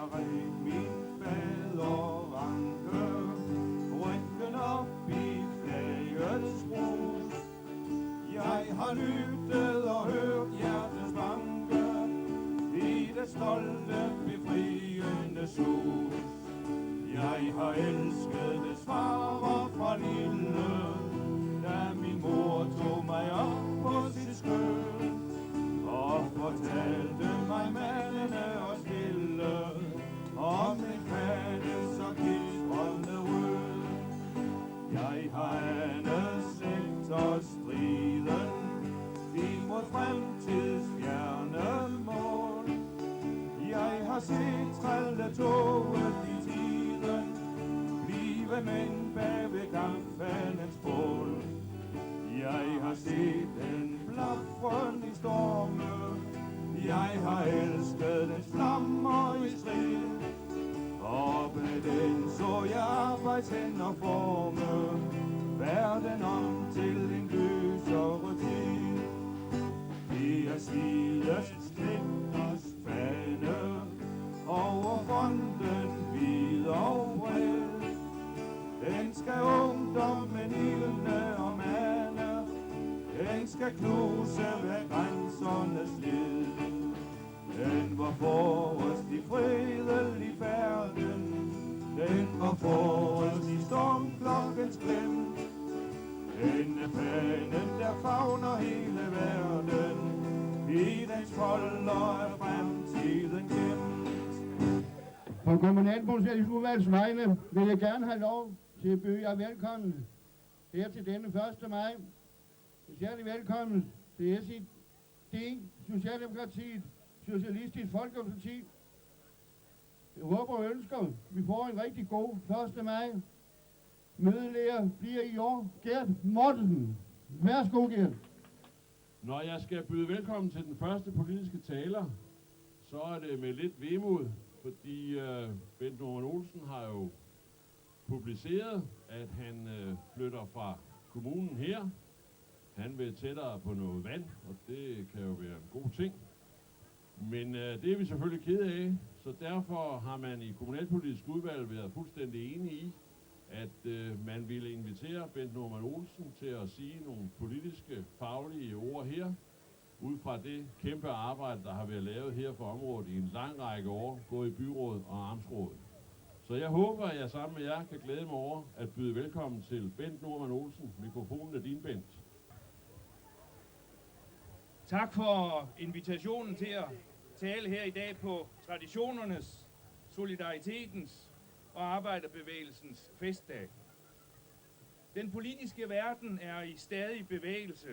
ret min baderanke, ryggen op i flagets brus. Jeg har lyttet og hørt hjertets banke i det stolte, befriende sus. Jeg har elsket dets farver fra lille, da min mor tog mig op på sit skød og fortalte mig mandene og stille om en fælles og kistrende rød. Jeg har anet slægters striden imod fremtids fjerne mål. Jeg har set trælle toget i tiden blive mænd bag ved kampfanens bål. Jeg har set den blafren i storme, jeg har elsket dens flammer i strid, og med den så jeg arbejdshænder forme verden om til en lysere tid. Det er slidets knægters fane over fronten hvid og bred. Den skal ungdommen ilde og mande, den skal knuse ved grænsernes led. Den var forrest i fredelig færden, den var forrest i stormklokkens glimt. Den er fanen, der favner hele verden, i dens folder er fremtiden gemt. På kommunalboligsudvalgets udvalgs vegne vil jeg gerne have lov til at byde jer velkommen her til denne 1. maj. Særlig velkommen til SID, Socialdemokratiet, Socialistisk Folkeparti. Jeg håber og ønsker, at vi får en rigtig god 1. maj. Mødeleder bliver i år Gert Mortensen. Værsgo, Gert. Når jeg skal byde velkommen til den første politiske taler, så er det med lidt vemod, fordi Bent Norman Olsen har jo publiceret, at han flytter fra kommunen her. Han vil tættere på noget vand, og det kan jo være en god ting. Men det er vi selvfølgelig kede af, så derfor har man i kommunalpolitisk udvalg været fuldstændig enige i, at man ville invitere Bent Norman Olsen til at sige nogle politiske, faglige ord her, ud fra det kæmpe arbejde, der har været lavet her for området i en lang række år, både i byråd og amtsråd. Så jeg håber, at jeg sammen med jer kan glæde mig over at byde velkommen til Bent Norman Olsen. Mikrofonen er din, Bent. Tak for invitationen til at tale her i dag på traditionernes, solidaritetens og arbejderbevægelsens festdag. Den politiske verden er i stadig bevægelse.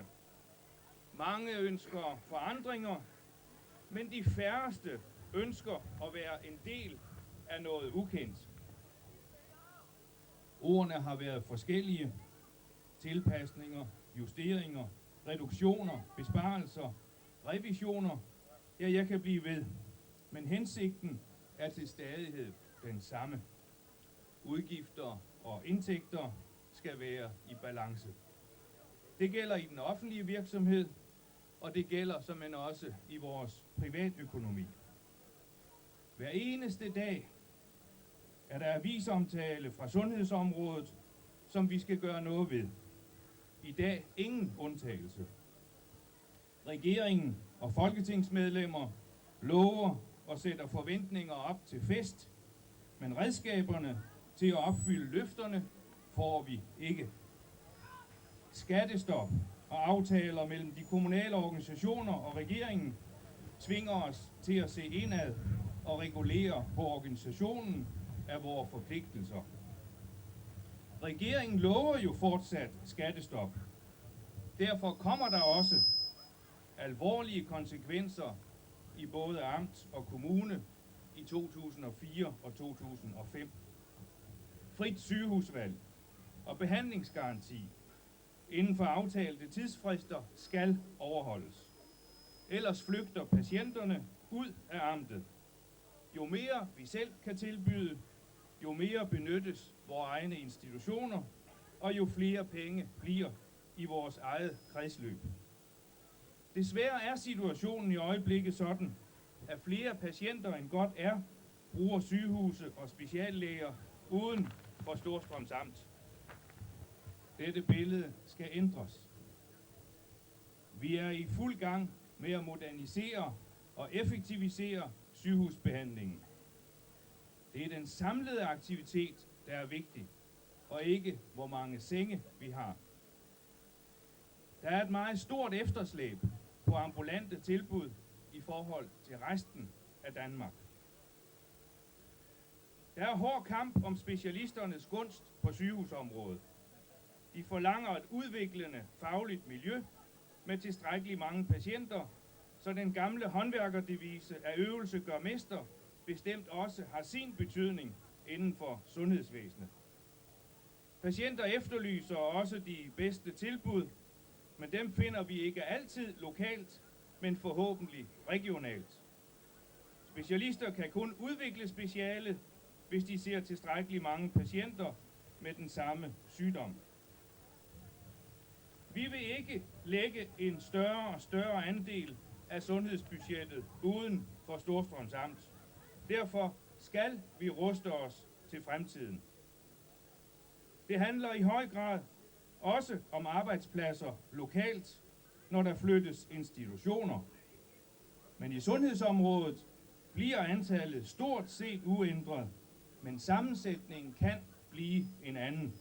Mange ønsker forandringer, men de færreste ønsker at være en del af noget ukendt. Ordene har været forskellige. Tilpasninger, justeringer, reduktioner, besparelser, revisioner. Ja, jeg kan blive ved. Men hensigten er til stadighed den samme. Udgifter og indtægter skal være i balance. Det gælder i den offentlige virksomhed, og det gælder såmænd også i vores privatøkonomi. Hver eneste dag er der avisomtale fra sundhedsområdet, som vi skal gøre noget ved. I dag ingen undtagelse. Regeringen og folketingsmedlemmer lover og sætter forventninger op til fest, men redskaberne til at opfylde løfterne får vi ikke. Skattestop og aftaler mellem de kommunale organisationer og regeringen tvinger os til at se indad og regulere på organisationen af vores forpligtelser. Regeringen lover jo fortsat skattestop. Derfor kommer der også alvorlige konsekvenser i både amt og kommune i 2004 og 2005. Frit sygehusvalg og behandlingsgaranti inden for aftalte tidsfrister skal overholdes. Ellers flygter patienterne ud af amtet. Jo mere vi selv kan tilbyde, jo mere benyttes vores egne institutioner, og jo flere penge bliver i vores eget kredsløb. Desværre er situationen i øjeblikket sådan, at flere patienter end godt er bruger sygehuse og speciallæger uden for Storstrøms Amt. Dette billede skal ændres. Vi er i fuld gang med at modernisere og effektivisere sygehusbehandlingen. Det er den samlede aktivitet, der er vigtig, og ikke hvor mange senge vi har. Der er et meget stort efterslæb på ambulante tilbud i forhold til resten af Danmark. Der er hård kamp om specialisternes gunst på sygehusområdet. De forlanger et udviklende fagligt miljø med tilstrækkeligt mange patienter, så den gamle håndværkerdevise af øvelse gør mester bestemt også har sin betydning inden for sundhedsvæsenet. Patienter efterlyser også de bedste tilbud, men dem finder vi ikke altid lokalt, men forhåbentlig regionalt. Specialister kan kun udvikle speciale, hvis de ser tilstrækkeligt mange patienter med den samme sygdom. Vi vil ikke lægge en større og større andel af sundhedsbudgettet uden for Storstrøms Amt. Derfor skal vi ruste os til fremtiden. Det handler i høj grad også om arbejdspladser lokalt, når der flyttes institutioner. Men i sundhedsområdet bliver antallet stort set uændret, men sammensætningen kan blive en anden.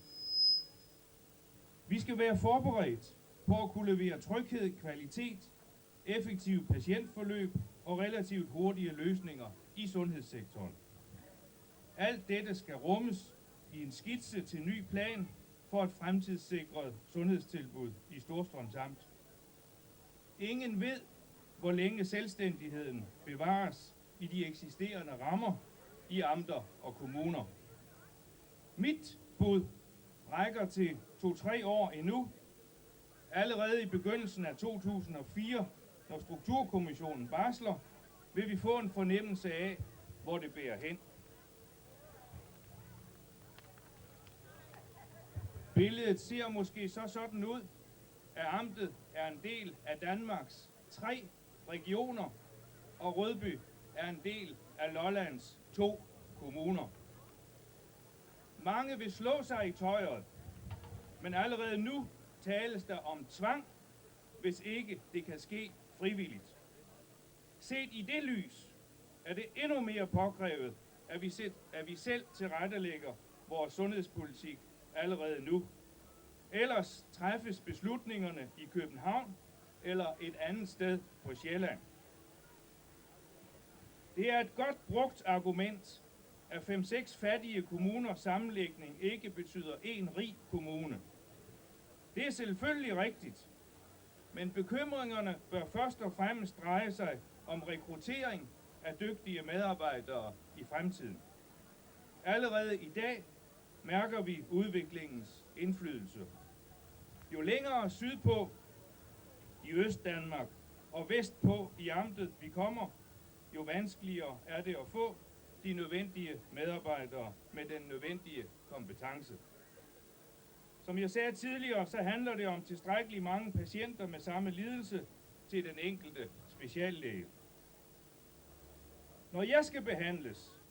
Vi skal være forberedt på at kunne levere tryghed, kvalitet, effektive patientforløb og relativt hurtige løsninger i sundhedssektoren. Alt dette skal rummes i en skitse til ny plan for et fremtidssikret sundhedstilbud i Storstrøms Amt. Ingen ved, hvor længe selvstændigheden bevares i de eksisterende rammer i amter og kommuner. Mit bud rækker til 2-3 år endnu. Allerede i begyndelsen af 2004, når Strukturkommissionen barsler, vil vi få en fornemmelse af, hvor det bærer hen. Billedet ser måske så sådan ud, at amtet er en del af Danmarks 3 regioner, og Rødby er en del af Lollands 2 kommuner. Mange vil slå sig i tøjet, men allerede nu tales der om tvang, hvis ikke det kan ske frivilligt. Set i det lys er det endnu mere påkrævet, at vi selv tilrettelægger vores sundhedspolitik allerede nu. Ellers træffes beslutningerne i København eller et andet sted på Sjælland. Det er et godt brugt argument, at 5-6 fattige kommuners sammenlægning ikke betyder en rig kommune. Det er selvfølgelig rigtigt, men bekymringerne bør først og fremmest dreje sig om rekruttering af dygtige medarbejdere i fremtiden. Allerede i dag mærker vi udviklingens indflydelse. Jo længere sydpå i Østdanmark og vestpå i amtet vi kommer, jo vanskeligere er det at få de nødvendige medarbejdere med den nødvendige kompetence. Som jeg sagde tidligere, så handler det om tilstrækkeligt mange patienter med samme lidelse til den enkelte speciallæge. Når jeg skal behandles,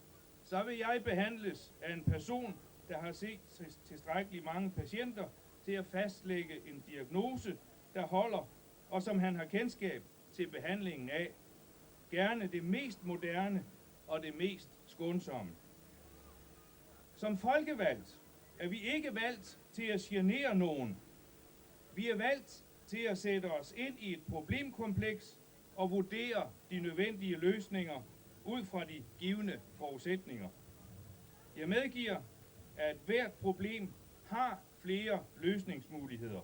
så vil jeg behandles af en person, der har set tilstrækkeligt mange patienter til at fastlægge en diagnose, der holder, og som han har kendskab til behandlingen af. Gerne det mest moderne og det mest skånsomme. Som folkevalgt er vi ikke valgt til at genere nogen. Vi er valgt til at sætte os ind i et problemkompleks og vurdere de nødvendige løsninger ud fra de givne forudsætninger. Jeg medgiver, at hvert problem har flere løsningsmuligheder.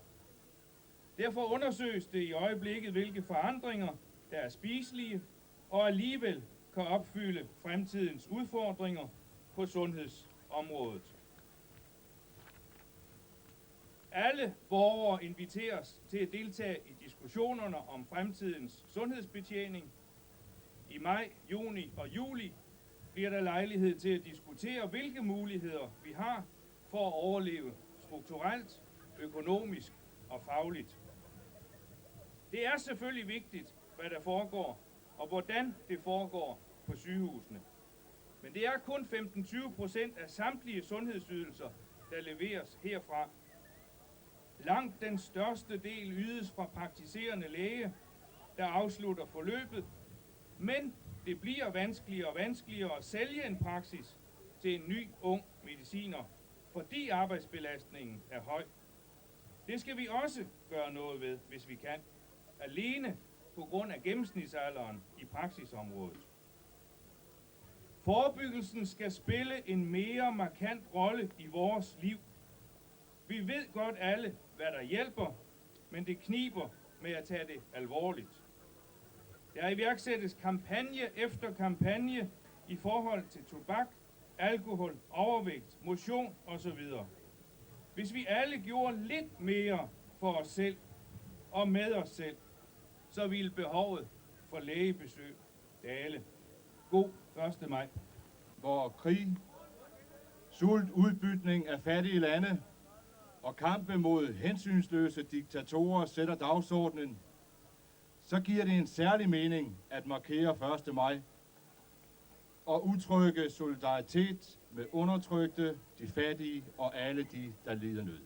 Derfor undersøges det i øjeblikket, hvilke forandringer, der er spiselige og alligevel kan opfylde fremtidens udfordringer på sundhedsområdet. Alle borgere inviteres til at deltage i diskussionerne om fremtidens sundhedsbetjening. I maj, juni og juli bliver der lejlighed til at diskutere, hvilke muligheder vi har for at overleve strukturelt, økonomisk og fagligt. Det er selvfølgelig vigtigt, hvad der foregår, og hvordan det foregår på sygehusene. Men det er kun 15-20% af samtlige sundhedsydelser, der leveres herfra. Langt den største del ydes fra praktiserende læge, der afslutter forløbet, men det bliver vanskeligere og vanskeligere at sælge en praksis til en ny, ung mediciner, fordi arbejdsbelastningen er høj. Det skal vi også gøre noget ved, hvis vi kan, alene på grund af gennemsnitsalderen i praksisområdet. Forebyggelsen skal spille en mere markant rolle i vores liv. Vi ved godt alle, hvad der hjælper, men det kniber med at tage det alvorligt. Der iværksættes kampagne efter kampagne i forhold til tobak, alkohol, overvægt, motion osv. Hvis vi alle gjorde lidt mere for os selv og med os selv, så ville behovet for lægebesøg dale. God 1. maj. Hvor krig, sult, udbytning af fattige lande og kampe mod hensynsløse diktatorer sætter dagsordenen, så giver det en særlig mening at markere 1. maj og udtrykke solidaritet med undertrykte, de fattige og alle de, der lider nød.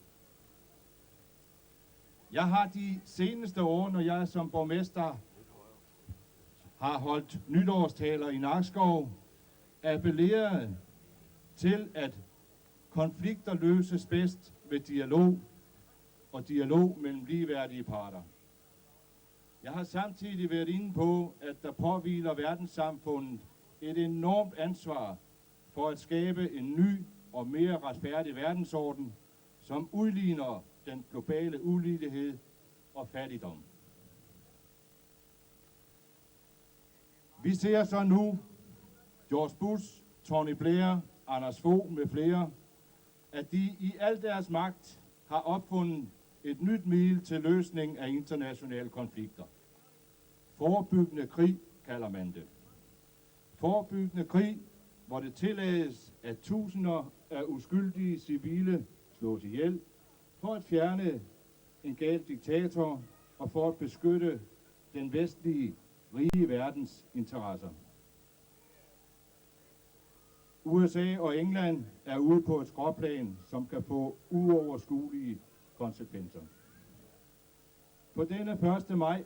Jeg har de seneste år, når jeg som borgmester har holdt nytårstaler i Nakskov, appelleret til, at konflikter løses bedst ved dialog og dialog mellem ligeværdige parter. Jeg har samtidig været inde på, at der påhviler verdenssamfundet et enormt ansvar for at skabe en ny og mere retfærdig verdensorden, som udligner den globale ulighed og fattigdom. Vi ser så nu George Bush, Tony Blair, Anders Fogh med flere, at de i al deres magt har opfundet et nyt middel til løsning af internationale konflikter. Forebyggende krig kalder man det. Forebyggende krig, hvor det tillades, at tusinder af uskyldige civile slås ihjel, for at fjerne en gal diktator og for at beskytte den vestlige, rige verdens interesser. USA og England er ude på et skråplan, som kan få uoverskuelige konsekvenser. På denne 1. maj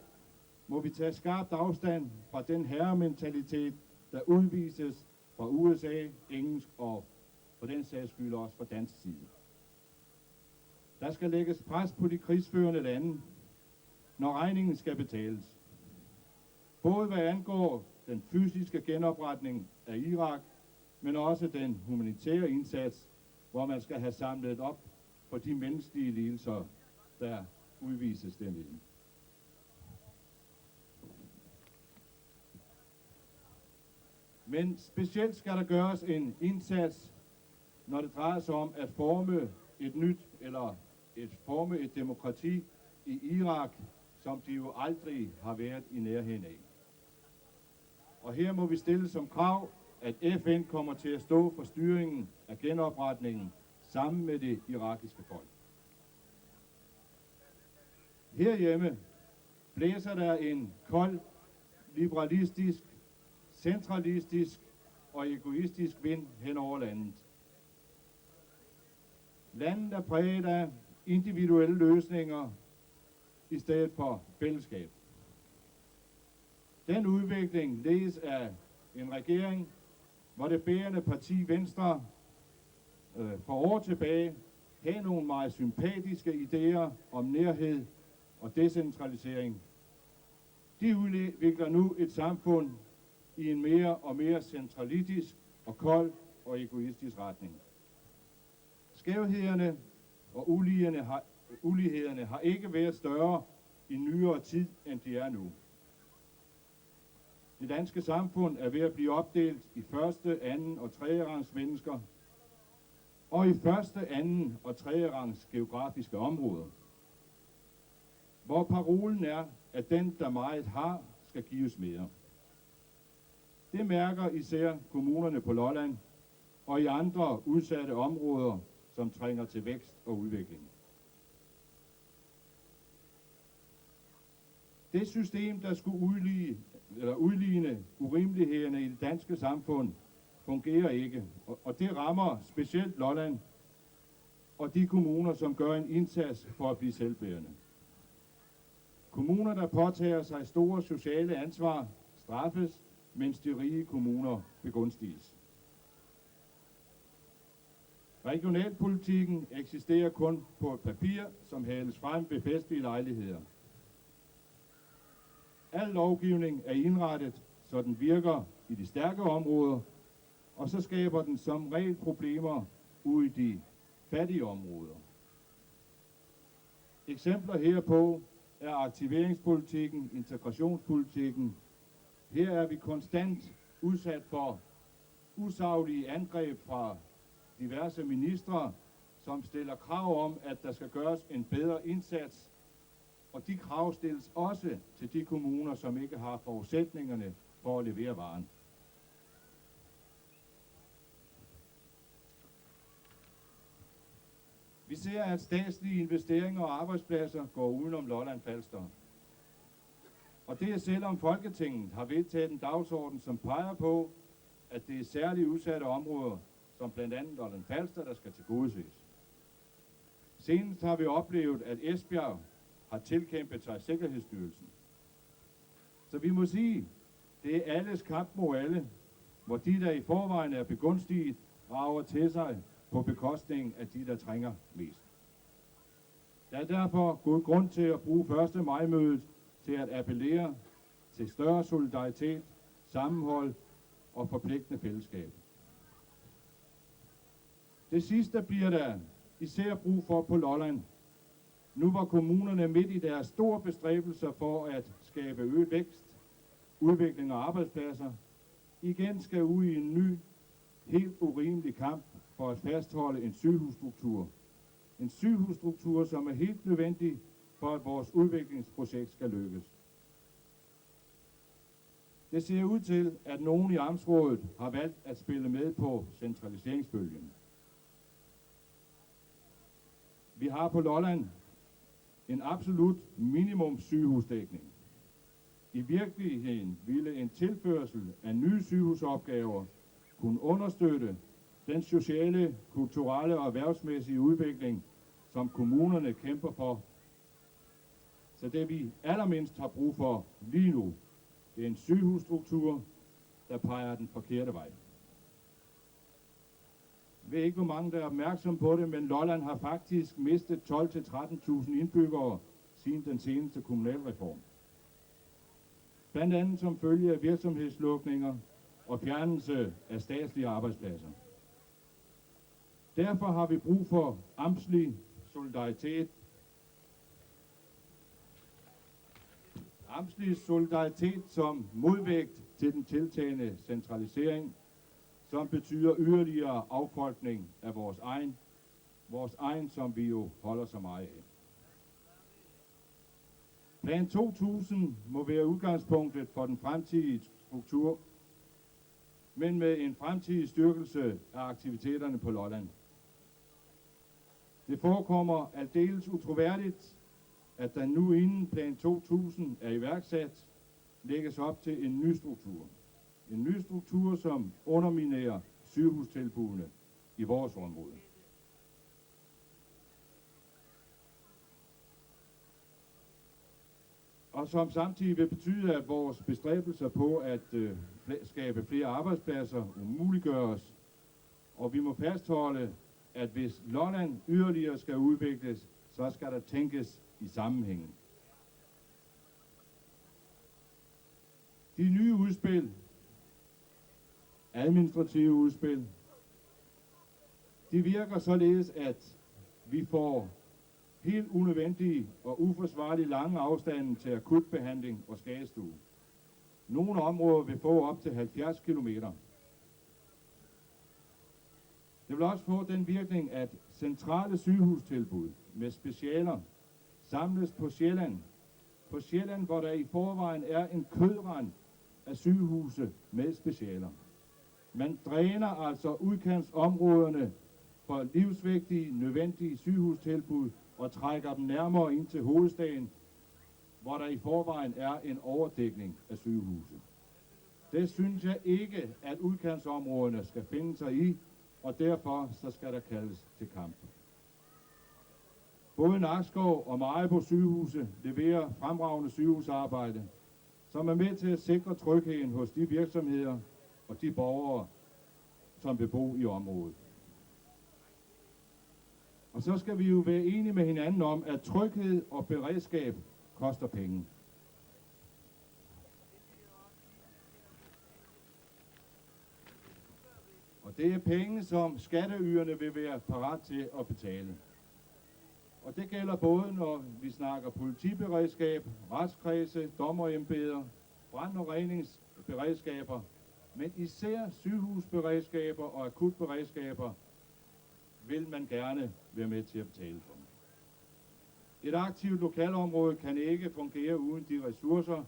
må vi tage skarpt afstand fra den herrementalitet, der udvises fra USA, engelsk og på den sags skyld også fra dansk side. Der skal lægges pres på de krigsførende lande, når regningen skal betales. Både hvad angår den fysiske genopretning af Irak, men også den humanitære indsats, hvor man skal have samlet op på de menneskelige lidelser, der udvises dernede. Men specielt skal der gøres en indsats, når det drejer sig om at forme et demokrati i Irak, som de jo aldrig har været i nærheden af. Og her må vi stille som krav, at FN kommer til at stå for styringen af genopretningen sammen med det irakiske folk. Herhjemme blæser der en kold, liberalistisk, centralistisk og egoistisk vind hen over landet. Landet er præget af individuelle løsninger i stedet for fællesskab. Den udvikling ledes af en regering, hvor det bærende parti Venstre for år tilbage havde nogle meget sympatiske idéer om nærhed og decentralisering. De udvikler nu et samfund i en mere og mere centralistisk og kold og egoistisk retning. Skævhederne og ulighederne har ikke været større i nyere tid, end de er nu. Det danske samfund er ved at blive opdelt i første, anden og tredje rangs mennesker, og i første, anden og tredje rangs geografiske områder, hvor parolen er, at den, der meget har, skal gives mere. Det mærker især kommunerne på Lolland og i andre udsatte områder, som trænger til vækst og udvikling. Det system, der skulle udligne urimelighederne i det danske samfund, fungerer ikke, og det rammer specielt Lolland og de kommuner, som gør en indsats for at blive selvbærende. Kommuner, der påtager sig store sociale ansvar, straffes, mens de rige kommuner begunstiges. Regionalpolitikken eksisterer kun på et papir, som hales frem ved festlige lejligheder. Al lovgivning er indrettet, så den virker i de stærke områder, og så skaber den som regel problemer ude i de fattige områder. Eksempler herpå er aktiveringspolitikken, integrationspolitikken. Her er vi konstant udsat for usaglige angreb fra diverse ministre, som stiller krav om, at der skal gøres en bedre indsats, og de krav stilles også til de kommuner, som ikke har forudsætningerne for at levere varen. Vi ser, at statslige investeringer og arbejdspladser går udenom Lolland Falster. Og det er selvom Folketinget har vedtaget en dagsorden, som peger på, at det er særligt udsatte områder, som blandt andet Lolland Falster, der skal tilgodeses. Senest har vi oplevet, at Esbjerg har tilkæmpet sig Sikkerhedsstyrelsen. Så vi må sige, det er alles kamp mod alle, hvor de, der i forvejen er begunstiget, rager til sig på bekostning af de, der trænger mest. Der er derfor god grund til at bruge 1. maj-mødet til at appellere til større solidaritet, sammenhold og forpligtende fællesskab. Det sidste bliver der især brug for på Lolland. Nu var kommunerne midt i deres store bestræbelser for at skabe øget vækst, udvikling og arbejdspladser, igen skal ud i en ny, helt urimelig kamp for at fastholde en sygehusstruktur. En sygehusstruktur, som er helt nødvendig for at vores udviklingsprojekt skal lykkes. Det ser ud til, at nogen i Amtsrådet har valgt at spille med på centraliseringsbølgen. Vi har på Lolland en absolut minimum sygehusdækning. I virkeligheden ville en tilførsel af nye sygehusopgaver kunne understøtte den sociale, kulturelle og erhvervsmæssige udvikling, som kommunerne kæmper for. Så det vi allermindst har brug for lige nu, det er en sygehusstruktur, der peger den forkerte vej. Jeg ved ikke, hvor mange der er opmærksom på det, men Lolland har faktisk mistet 12.000-13.000 indbyggere siden den seneste kommunalreform. Blandt andet som følge af virksomhedslukninger og fjernelse af statslige arbejdspladser. Derfor har vi brug for amtslig solidaritet. Amtslig solidaritet som modvægt til den tiltagende centralisering, som betyder yderligere affolkning af vores egen, som vi jo holder så meget af. Plan 2000 må være udgangspunktet for den fremtidige struktur, men med en fremtidig styrkelse af aktiviteterne på Lolland. Det forekommer aldeles utroværdigt, at der nu inden Plan 2000 er iværksat, lægges op til en ny struktur. En ny struktur, som underminerer sygehustilbudene i vores område. Og som samtidig vil betyde, at vores bestræbelser på at skabe flere arbejdspladser umuliggøres, og vi må fastholde, at hvis Lolland yderligere skal udvikles, så skal der tænkes i sammenhængen. De nye udspil, administrative udspil, de virker således, at vi får helt unødvendige og uforsvarlige lange afstande til akutbehandling og skadestue. Nogle områder vil få op til 70 kilometer. Det vil også få den virkning, at centrale sygehustilbud med specialer samles på Sjælland. På Sjælland, hvor der i forvejen er en kødrand af sygehuse med specialer. Man dræner altså udkantsområderne for livsvigtige, nødvendige sygehustilbud og trækker dem nærmere ind til hovedstaden, hvor der i forvejen er en overdækning af sygehuse. Det synes jeg ikke, at udkantsområderne skal finde sig i, og derfor så skal der kaldes til kamp. Både Nakskov og Maribo sygehuse leverer fremragende sygehusarbejde, som er med til at sikre trygheden hos de virksomheder og de borgere, som vil bo i området. Og så skal vi jo være enige med hinanden om, at tryghed og beredskab koster penge. Og det er penge, som skatteyderne vil være parat til at betale. Og det gælder både, når vi snakker politiberedskab, retskredse, dommerembeder, brand- og redningsberedskaber, men især sygehusberedskaber og akutberedskaber vil man gerne være med til at betale for. Et aktivt lokalområde kan ikke fungere uden de ressourcer,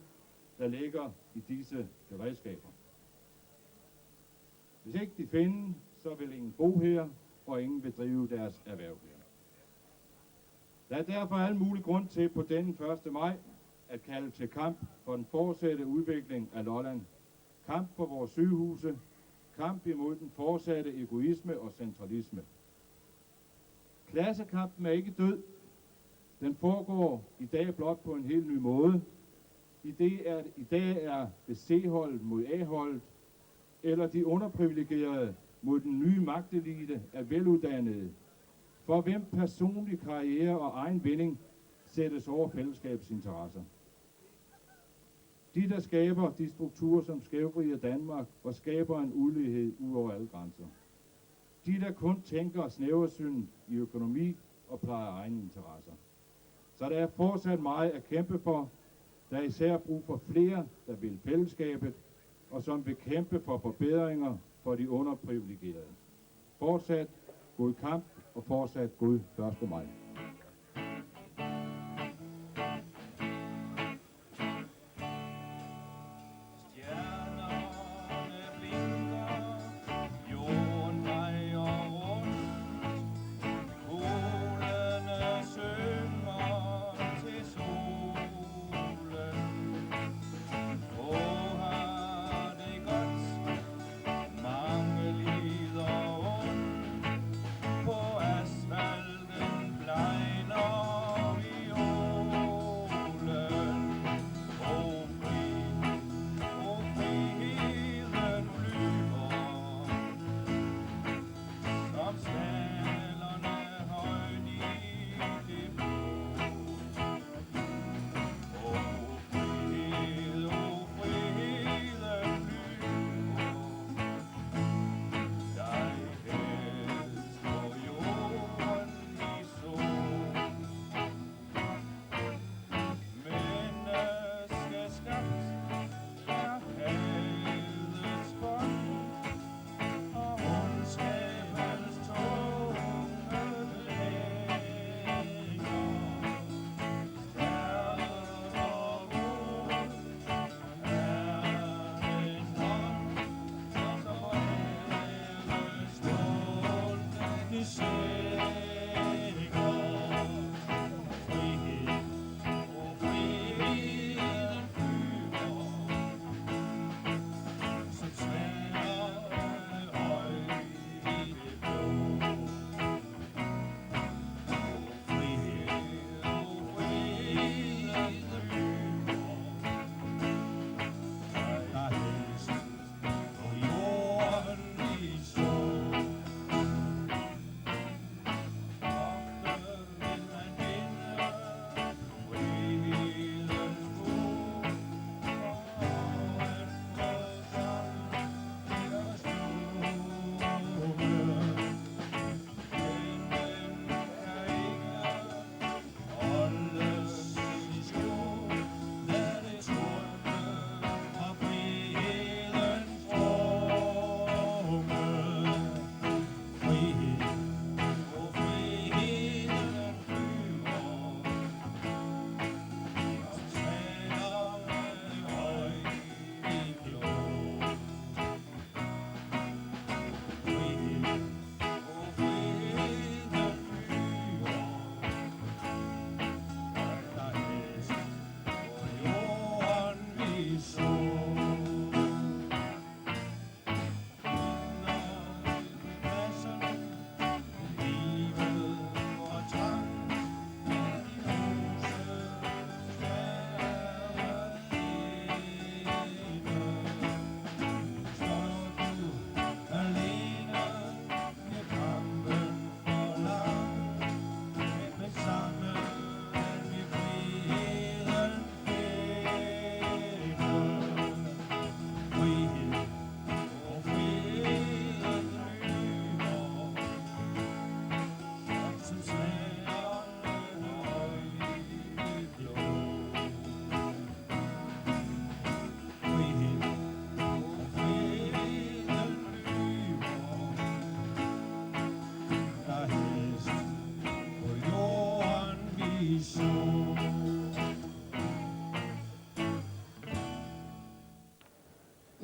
der ligger i disse beredskaber. Hvis ikke de findes, så vil ingen bo her, og ingen vil drive deres erhverv her. Der er derfor al mulig grund til på denne 1. maj at kalde til kamp for den fortsatte udvikling af Lolland. Kamp for vores sygehuse, kamp imod den fortsatte egoisme og centralisme. Klassekampen er ikke død. Den foregår i dag blot på en helt ny måde. I dag er det C-holdet mod A-holdet, eller de underprivilegerede mod den nye magtelite af veluddannede, for hvem personlig karriere og egen vinding sættes over fællesskabsinteresser. De, der skaber de strukturer, som skævvrider Danmark og skaber en ulighed ud over alle grænser. De, der kun tænker snæversyn i økonomi og plejer egne interesser. Så der er fortsat meget at kæmpe for. Der er især brug for flere, der vil fællesskabet, og som vil kæmpe for forbedringer for de underprivilegerede. Fortsat god kamp og fortsat god 1. maj. På asfalten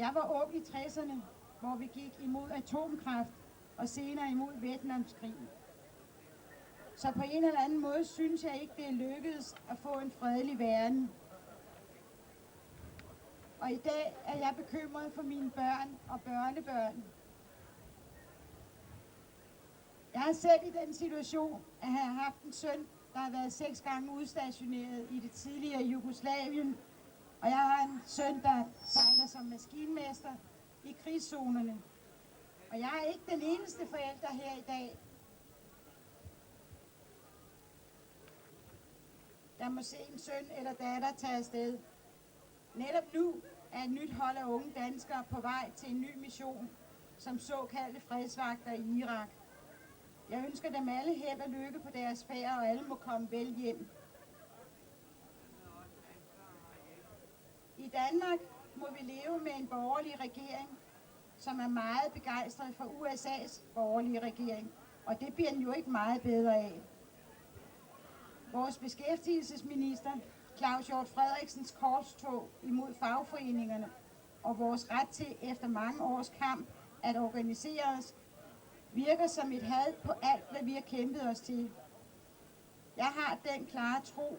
Jeg var ung i 60'erne, hvor vi gik imod atomkraft og senere imod Vietnamskrigen. Så på en eller anden måde synes jeg ikke, det er lykkedes at få en fredelig verden. Og i dag er jeg bekymret for mine børn og børnebørn. Jeg er selv i den situation, at jeg har haft en søn, der har været 6 gange udstationeret i det tidligere Jugoslavien, og jeg har en søn, der sejler som maskinmester i krigszonerne. Og jeg er ikke den eneste forælder her i dag, der må se en søn eller datter tage afsted. Netop nu er et nyt hold af unge danskere på vej til en ny mission som såkaldte fredsvagter i Irak. Jeg ønsker dem alle held og lykke på deres færd, og alle må komme vel hjem. I Danmark må vi leve med en borgerlig regering, som er meget begejstret for USA's borgerlige regering, og det bliver den jo ikke meget bedre af. Vores beskæftigelsesminister, Claus Hjort Frederiksens korstog imod fagforeningerne og vores ret til efter mange års kamp at organisere os, virker som et had på alt, hvad vi har kæmpet os til. Jeg har den klare tro,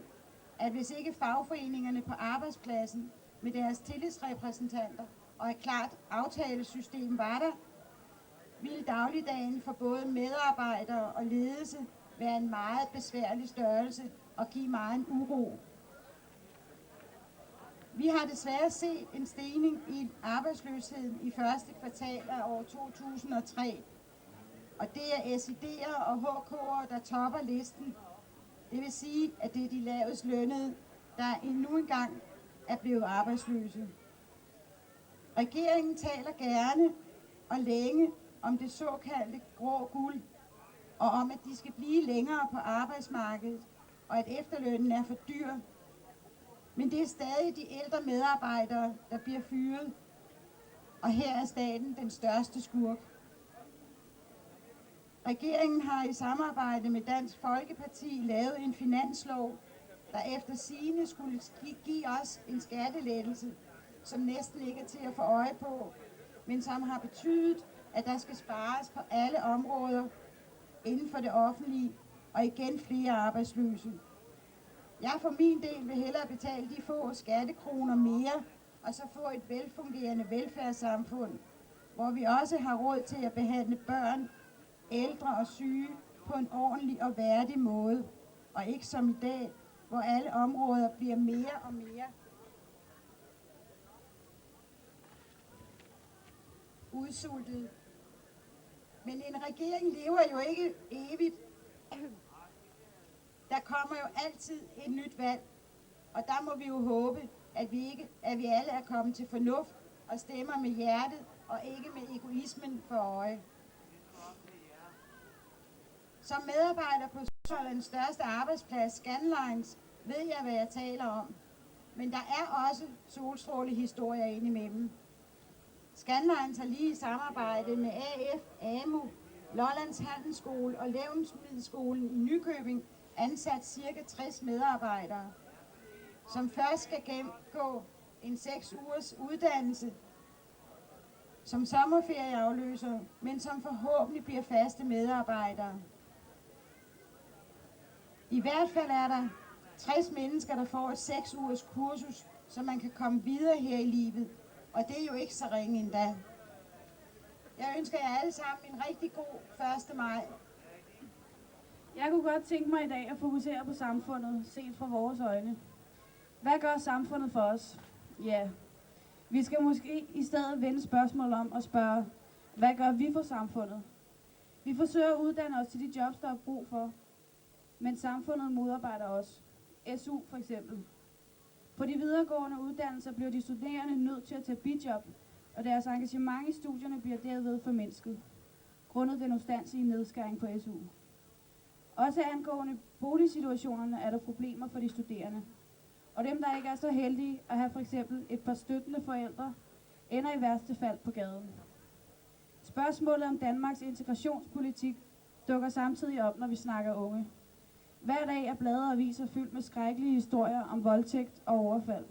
at hvis ikke fagforeningerne på arbejdspladsen med deres tillidsrepræsentanter og et klart aftalesystem var der, ville dagligdagen for både medarbejdere og ledelse være en meget besværlig størrelse og give meget uro. Vi har desværre set en stigning i arbejdsløsheden i første kvartal af år 2003, og det er SID'er og HK'er, der topper listen. Det vil sige, at det er de lavest lønnede, der endnu engang er blevet arbejdsløse. Regeringen taler gerne og længe om det såkaldte grå guld, og om, at de skal blive længere på arbejdsmarkedet, og at efterlønnen er for dyr. Men det er stadig de ældre medarbejdere, der bliver fyret, og her er staten den største skurk. Regeringen har i samarbejde med Dansk Folkeparti lavet en finanslov, der efter sigende skulle give os en skattelettelse, som næsten ikke er til at få øje på, men som har betydet, at der skal spares på alle områder inden for det offentlige, og igen flere arbejdsløse. Jeg for min del vil hellere betale de få skattekroner mere, og så få et velfungerende velfærdssamfund, hvor vi også har råd til at behandle børn, ældre og syge på en ordentlig og værdig måde, og ikke som i dag, hvor alle områder bliver mere og mere udsultet. Men en regering lever jo ikke evigt. Der kommer jo altid et nyt valg, og der må vi jo håbe, at vi alle er kommet til fornuft og stemmer med hjertet og ikke med egoismen for øje. Som medarbejder på Sønderjyllands største arbejdsplads, Scandlines, ved jeg, hvad jeg taler om. Men der er også solstrålehistorier indimellem. Scandlines har lige i samarbejde med AF, AMU, Lollands Handelsskole og Levnedsmiddelskolen i Nykøbing ansat ca. 60 medarbejdere, som først skal gennemgå en 6 ugers uddannelse som sommerferieafløser, men som forhåbentlig bliver faste medarbejdere. I hvert fald er der 60 mennesker, der får et 6 ugers kursus, så man kan komme videre her i livet. Og det er jo ikke så ringe endda. Jeg ønsker jer alle sammen en rigtig god 1. maj. Jeg kunne godt tænke mig i dag at fokusere på samfundet, set fra vores øjne. Hvad gør samfundet for os? Ja, vi skal måske i stedet vende spørgsmål om og spørge, hvad gør vi for samfundet? Vi forsøger at uddanne os til de jobs, der er brug for, men samfundet modarbejder os. SU for eksempel. På de videregående uddannelser bliver de studerende nødt til at tage bijob, og deres engagement i studierne bliver derved formindsket, grundet den ustandsige nedskæring på SU. Også angående boligsituationerne er der problemer for de studerende. Og dem, der ikke er så heldige at have for eksempel et par støttende forældre, ender i værste fald på gaden. Spørgsmålet om Danmarks integrationspolitik dukker samtidig op, når vi snakker unge. Hver dag er blade og aviser fyldt med skrækkelige historier om voldtægt og overfald.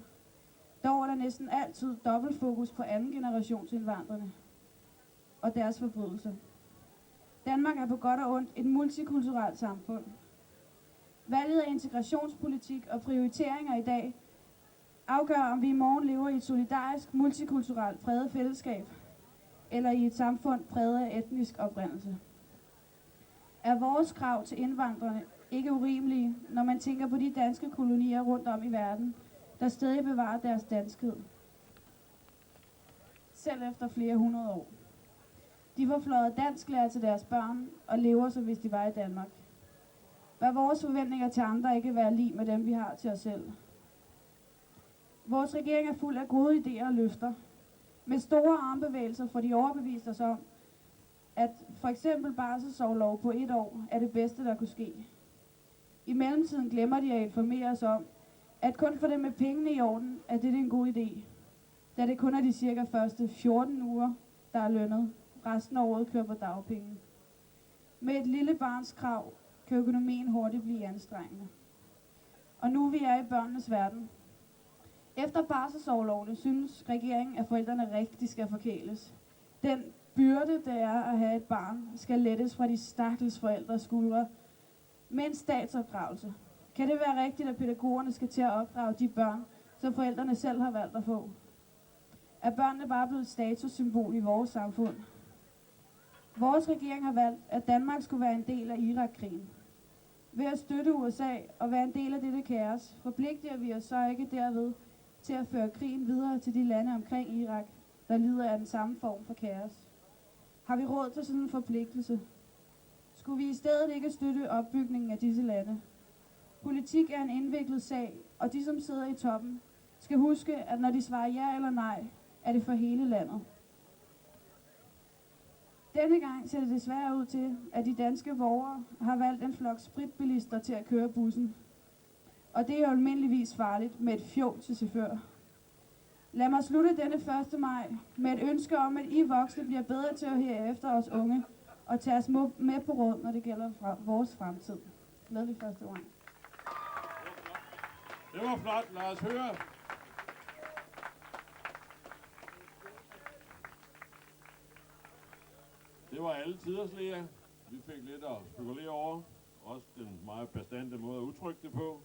Dog er der næsten altid dobbelt fokus på anden generations indvandrerne og deres forbrydelser. Danmark er på godt og ondt et multikulturelt samfund. Valget af integrationspolitik og prioriteringer i dag afgør, om vi i morgen lever i et solidarisk, multikulturelt præget fællesskab, eller i et samfund præget af etnisk oprindelse. Er vores krav til indvandrerne ikke urimelige, når man tænker på de danske kolonier rundt om i verden, der stadig bevarer deres danskhed, selv efter flere hundrede år? De får fløjet dansklærer til deres børn og lever, som hvis de var i Danmark. Bør vores forventninger til andre ikke være lig med dem, vi har til os selv? Vores regering er fuld af gode idéer og løfter. Med store armbevægelser får de overbevist os om, at for eksempel barselsorlov på 1 år er det bedste, der kunne ske. I mellemtiden glemmer de at informere os om, at kun for dem med pengene i orden, er det en god idé. Da det kun er de cirka første 14 uger, der er lønnet. Resten af året kører på dagpenge. Med et lille barns krav kan økonomien hurtigt blive anstrengende. Og nu vi er i børnenes verden. Efter barselsorlovene synes regeringen, at forældrene rigtig skal forkæles. Den byrde, det er at have et barn, skal lettes fra de stakkels forældres skuldre med en statsopdragelse. Kan det være rigtigt, at pædagogerne skal til at opdrage de børn, som forældrene selv har valgt at få? Er børnene bare blevet et statussymbol i vores samfund? Vores regering har valgt, at Danmark skulle være en del af Irak-krigen. Ved at støtte USA og være en del af dette kaos, forpligter vi os så ikke derved til at føre krigen videre til de lande omkring Irak, der lider af den samme form for kaos. Har vi råd til sådan en forpligtelse? Skulle vi i stedet ikke støtte opbygningen af disse lande? Politik er en indviklet sag, og de, som sidder i toppen, skal huske, at når de svarer ja eller nej, er det for hele landet. Denne gang ser det desværre ud til, at de danske borgere har valgt en flok spritbilister til at køre bussen. Og det er jo almindeligvis farligt med et fjol til chauffør. Lad mig slutte denne 1. maj med et ønske om, at I voksne bliver bedre til at høre efter os unge og tage os med på råd, når det gælder vores fremtid. Glædelig 1. maj. Det var flot. Lad os høre. Det var alle tiders, Lea. Vi fik lidt at spekulere over. Også den meget bastante måde at udtrykke det på.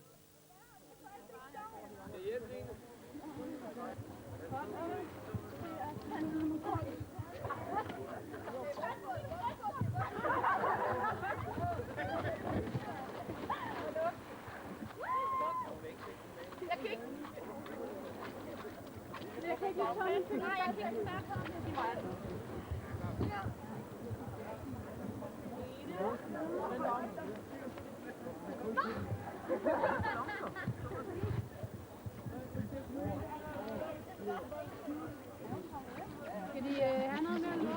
Skal de have noget mere luft?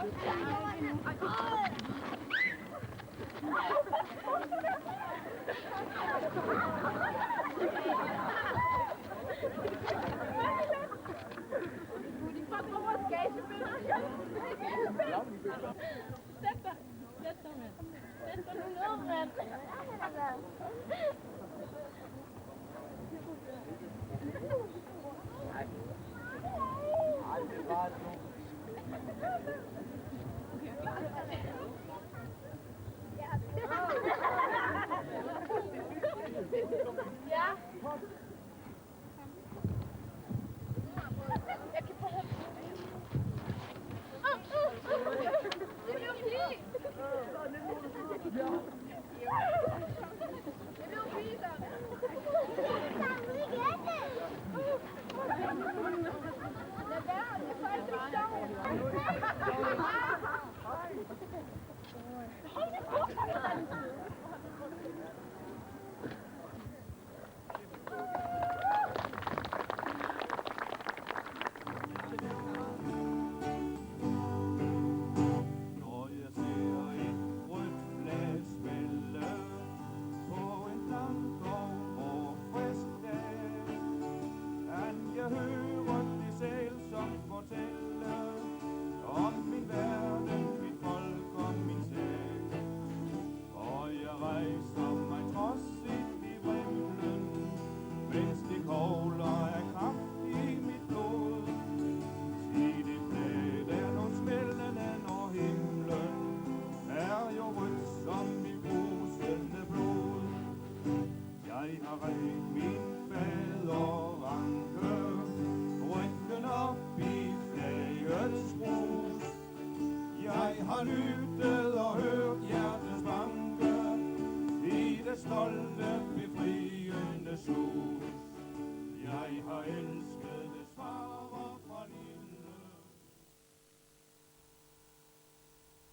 Lad være, det er faktisk ikke sjovt. har lyttet